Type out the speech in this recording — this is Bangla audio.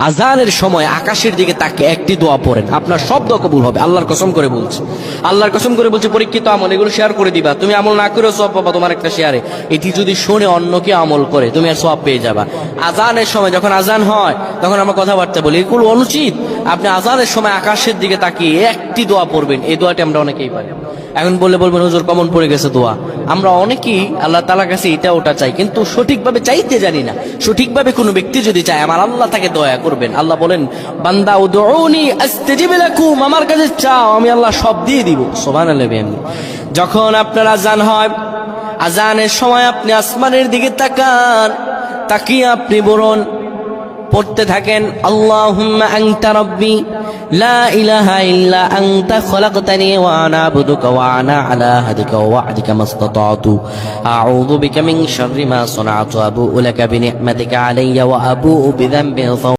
আজানের সময় আকাশের দিকে তাকে একটি দোয়া পড়েন, আপনার সব দোয়া কবুল হবে। আল্লাহর কসম করে বলছে, আল্লাহর কসম করে বলছে, পরীক্ষিত আমল এগুলো শেয়ার করে দিবা। তুমি আমল না করেও সওয়াব পাবা তোমার একটা শেয়ারে। এটি যদি শুনে অন্য কেউ আমল করে তুমি আর সওয়াব পেয়ে যাবা। আজানের সময় যখন আজান হয় তখন আমরা কথাবার্তা বলি, এগুলো অনুচিত। আপনি আজানের সময় আকাশের দিকে তাকিয়ে একটি দোয়া পড়বেন। এই দোয়াটি আমরা অনেকেই পারি। এখন বলবেন হুজুর কমন পড়ে গেছে দোয়া। আমরা অনেকেই আল্লাহ তাআলার কাছে এটা ওটা চাই, কিন্তু সঠিকভাবে চাইতে জানি না। সঠিকভাবে কোনো ব্যক্তি যদি চায় আমার আল্লাহ তাকে দয়া করবেন। আল্লাহ বলেন, বান্দা উদউনি আস্তাজিব লাকুম, আমার কাছে চাও আমি আল্লাহ সব দিয়ে দিব। সুবহানাল্লাহ। যখন আপনার আজান হয়, আজানের সময় আপনি আসমানের দিকে তাকান, তাকিয়ে আপনি বলুন, পড়তে থাকেন, আল্লাহুম্মা আনতা রাব্বি লা ইলাহা ইল্লা আনতা খলাকতানি ওয়া আনা আবদুকা ওয়া আনা আলা আহদিকা ওয়া ওয়া'দিকা মাসতাতা'তু আউযু বিকা মিন শাররি মা সানা'তু আবু'ু লাকা বিনি'মাতিকা আলাইয়া ওয়া আবু'ু বিযানবি